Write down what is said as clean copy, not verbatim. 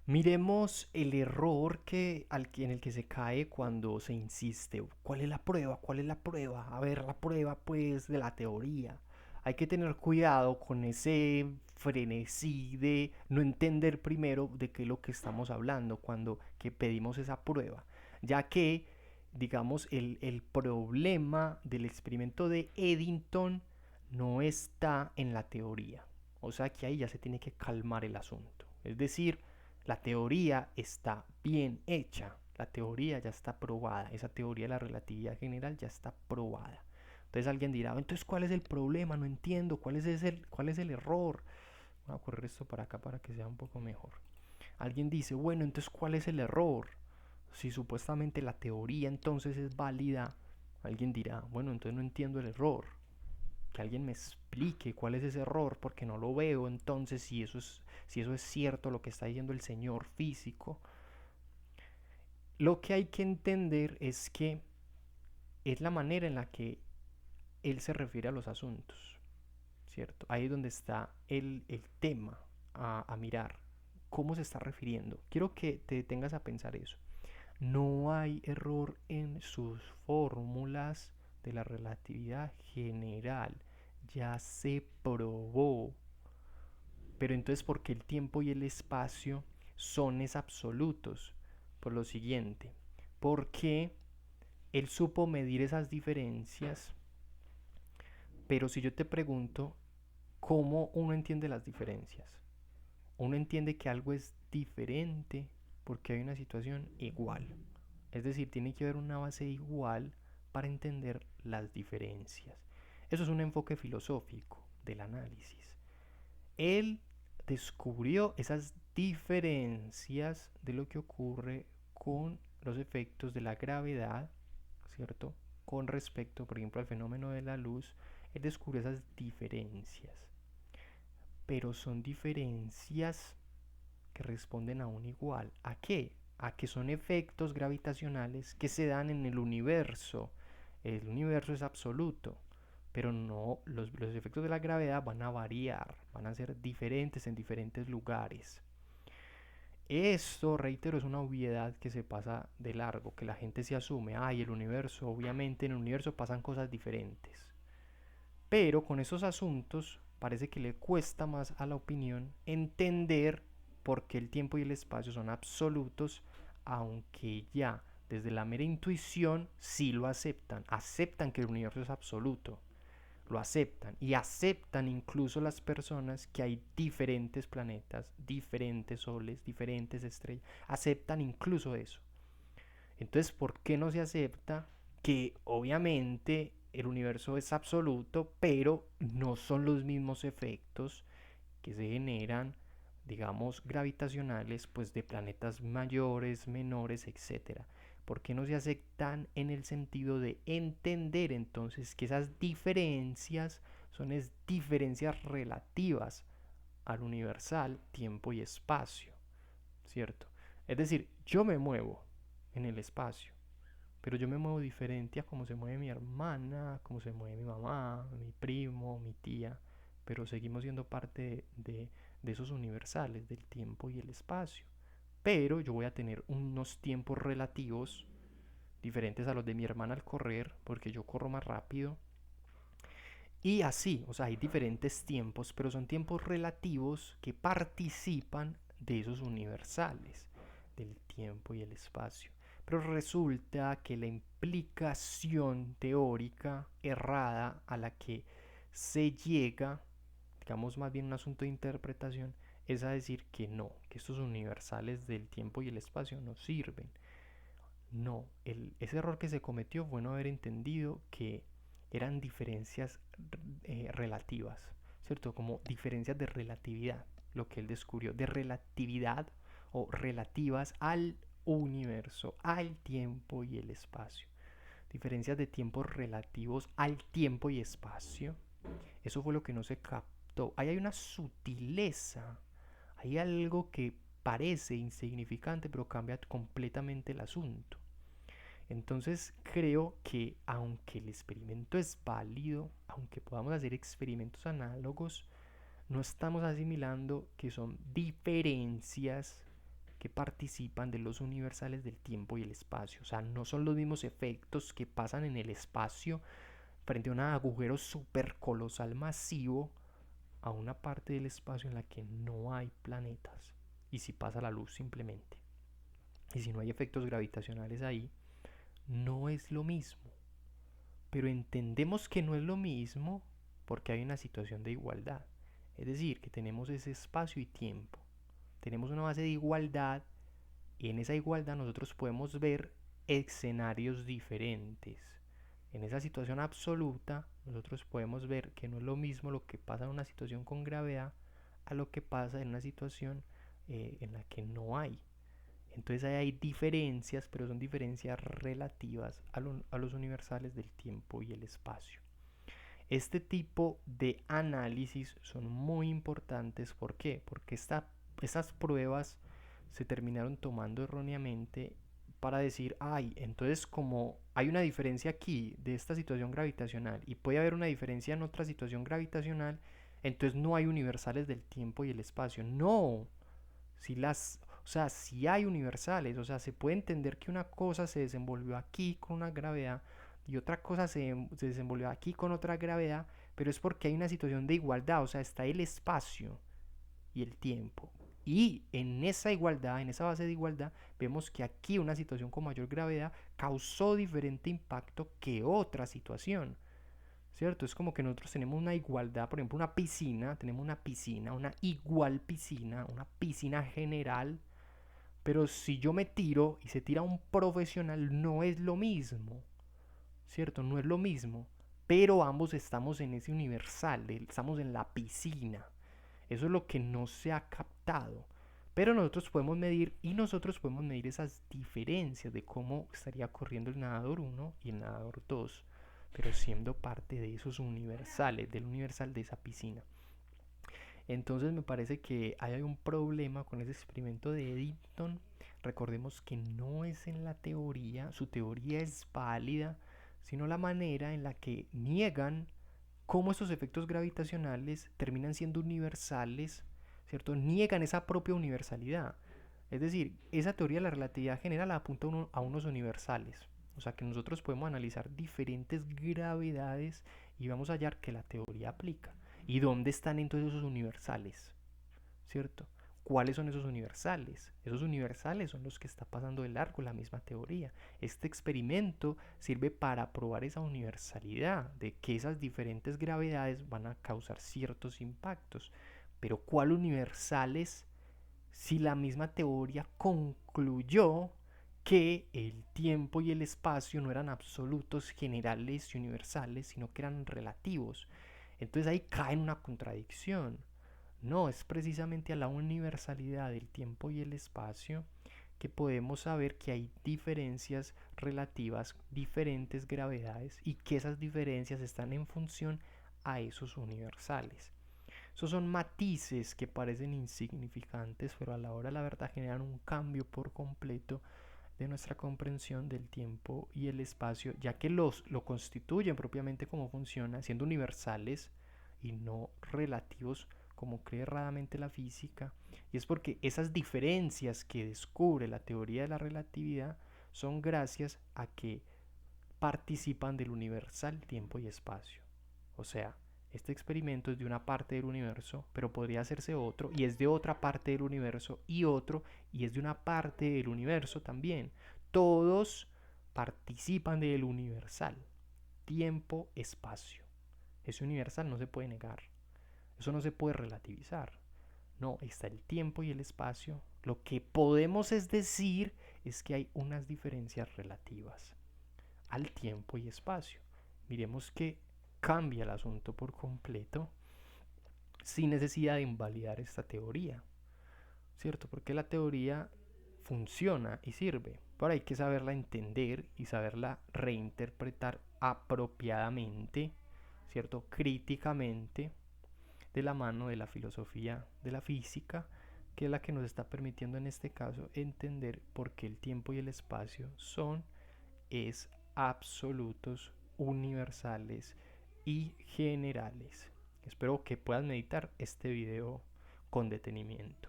Miremos el error en el que se cae cuando se insiste. ¿Cuál es la prueba? ¿Cuál es la prueba? A ver, la prueba pues de la teoría. Hay que tener cuidado con ese frenesí de no entender primero de qué es lo que estamos hablando cuando que pedimos esa prueba. Ya que, digamos, el problema del experimento de Eddington no está en la teoría. O sea que ahí ya se tiene que calmar el asunto. Es decir, la teoría está bien hecha, la teoría ya está probada, esa teoría de la relatividad general ya está probada. Entonces alguien dirá, entonces ¿cuál es el problema? No entiendo, cuál es el error? Voy a correr esto para acá para que sea un poco mejor. Alguien dice, bueno, entonces ¿cuál es el error? Si supuestamente la teoría entonces es válida, alguien dirá, bueno, entonces no entiendo el error. Que alguien me explique cuál es ese error porque no lo veo. Entonces si eso es cierto lo que está diciendo el señor físico, lo que hay que entender es que es la manera en la que él se refiere a los asuntos, ¿cierto? Ahí es donde está el tema a mirar, cómo se está refiriendo. Quiero que te detengas a pensar eso. No hay error en sus fórmulas de la relatividad general. Ya se probó. Pero entonces, ¿por qué el tiempo y el espacio son absolutos? Por lo siguiente, porque él supo medir esas diferencias, pero si yo te pregunto, ¿cómo uno entiende las diferencias? Uno entiende que algo es diferente porque hay una situación igual. Es decir, tiene que haber una base igual para entender las diferencias. Eso es un enfoque filosófico del análisis. Él descubrió esas diferencias de lo que ocurre con los efectos de la gravedad, ¿cierto? Con respecto, por ejemplo, al fenómeno de la luz, él descubrió esas diferencias. Pero son diferencias que responden a un igual. ¿A qué? A que son efectos gravitacionales que se dan en el universo. El universo es absoluto, pero no, los efectos de la gravedad van a variar, van a ser diferentes en diferentes lugares. Esto, reitero, es una obviedad que se pasa de largo, que la gente se asume, ay, el universo, obviamente en el universo pasan cosas diferentes. Pero con esos asuntos parece que le cuesta más a la opinión entender por qué el tiempo y el espacio son absolutos, aunque ya desde la mera intuición sí lo aceptan, aceptan que el universo es absoluto, lo aceptan y aceptan incluso las personas que hay diferentes planetas, diferentes soles, diferentes estrellas, aceptan incluso eso. Entonces, ¿por qué no se acepta que obviamente el universo es absoluto, pero no son los mismos efectos que se generan, digamos, gravitacionales, pues de planetas mayores, menores, etcétera? ¿Por qué no se aceptan en el sentido de entender entonces que esas diferencias son diferencias relativas al universal, tiempo y espacio, ¿cierto? Es decir, yo me muevo en el espacio, pero yo me muevo diferente a cómo se mueve mi hermana, cómo se mueve mi mamá, mi primo, mi tía, pero seguimos siendo parte de esos universales del tiempo y el espacio. Pero yo voy a tener unos tiempos relativos diferentes a los de mi hermana al correr, porque yo corro más rápido. Y así, o sea, hay diferentes tiempos, pero son tiempos relativos que participan de esos universales, del tiempo y el espacio. Pero resulta que la implicación teórica errada a la que se llega, digamos más bien un asunto de interpretación, es a decir que no, que estos universales del tiempo y el espacio no sirven. No, ese error que se cometió fue no haber entendido que eran diferencias relativas, ¿cierto? Como diferencias de relatividad, lo que él descubrió, de relatividad o relativas al universo, al tiempo y el espacio. Diferencias de tiempos relativos al tiempo y espacio. Eso fue lo que no se captó. Ahí hay una sutileza, hay algo que parece insignificante, pero cambia completamente el asunto. Entonces creo que aunque el experimento es válido, aunque podamos hacer experimentos análogos, no estamos asimilando que son diferencias que participan de los universales del tiempo y el espacio. O sea, no son los mismos efectos que pasan en el espacio frente a un agujero súper colosal masivo a una parte del espacio en la que no hay planetas y si pasa la luz simplemente. Y si no hay efectos gravitacionales ahí, no es lo mismo. Pero entendemos que no es lo mismo porque hay una situación de igualdad. Es decir, que tenemos ese espacio y tiempo. Tenemos una base de igualdad y en esa igualdad nosotros podemos ver escenarios diferentes. En esa situación absoluta nosotros podemos ver que no es lo mismo lo que pasa en una situación con gravedad a lo que pasa en una situación en la que no hay. Entonces ahí hay diferencias, pero son diferencias relativas a los universales del tiempo y el espacio. Este tipo de análisis son muy importantes. ¿Por qué? Porque estas pruebas se terminaron tomando erróneamente para decir, ay, entonces como hay una diferencia aquí de esta situación gravitacional y puede haber una diferencia en otra situación gravitacional, entonces no hay universales del tiempo y el espacio. No, o sea, si hay universales, o sea, se puede entender que una cosa se desenvolvió aquí con una gravedad y otra cosa se desenvolvió aquí con otra gravedad, pero es porque hay una situación de igualdad, o sea, está el espacio y el tiempo. Y en esa igualdad, en esa base de igualdad, vemos que aquí una situación con mayor gravedad causó diferente impacto que otra situación. ¿Cierto? Es como que nosotros tenemos una igualdad, por ejemplo, una piscina, tenemos una piscina, una igual piscina, una piscina general, pero si yo me tiro y se tira un profesional, no es lo mismo, ¿cierto? No es lo mismo, pero ambos estamos en ese universal, estamos en la piscina. Eso es lo que no se ha captado. Pero nosotros podemos medir y nosotros podemos medir esas diferencias de cómo estaría corriendo el nadador 1 y el nadador 2, pero siendo parte de esos universales, del universal de esa piscina. Entonces me parece que hay un problema con ese experimento de Eddington. Recordemos que no es en la teoría, su teoría es válida, sino la manera en la que niegan cómo estos efectos gravitacionales terminan siendo universales, ¿cierto? Niegan esa propia universalidad. Es decir, esa teoría de la relatividad general apunta a unos universales. O sea que nosotros podemos analizar diferentes gravedades y vamos a hallar que la teoría aplica. ¿Y dónde están entonces esos universales? ¿Cierto? ¿Cuáles son esos universales? Esos universales son los que está pasando de largo la misma teoría. Este experimento sirve para probar esa universalidad de que esas diferentes gravedades van a causar ciertos impactos. Pero ¿cuál universales si la misma teoría concluyó que el tiempo y el espacio no eran absolutos, generales y universales, sino que eran relativos? Entonces ahí cae en una contradicción. No, es precisamente a la universalidad del tiempo y el espacio que podemos saber que hay diferencias relativas, diferentes gravedades y que esas diferencias están en función a esos universales. Esos son matices que parecen insignificantes, pero a la hora de la verdad generan un cambio por completo de nuestra comprensión del tiempo y el espacio, ya que lo constituyen propiamente como funciona, siendo universales y no relativos como cree erradamente la física. Y es porque esas diferencias que descubre la teoría de la relatividad son gracias a que participan del universal tiempo y espacio. O sea, este experimento es de una parte del universo, pero podría hacerse otro, y es de otra parte del universo, y otro, y es de una parte del universo también. Todos participan del universal, tiempo, espacio. Ese universal no se puede negar, eso no se puede relativizar. No, está el tiempo y el espacio. Lo que podemos es decir es que hay unas diferencias relativas al tiempo y espacio. Miremos que cambia el asunto por completo sin necesidad de invalidar esta teoría, ¿cierto? Porque la teoría funciona y sirve, pero hay que saberla entender y saberla reinterpretar apropiadamente, ¿cierto? Críticamente, de la mano de la filosofía de la física, que es la que nos está permitiendo en este caso entender por qué el tiempo y el espacio es absolutos, universales y generales. Espero que puedas meditar este video con detenimiento.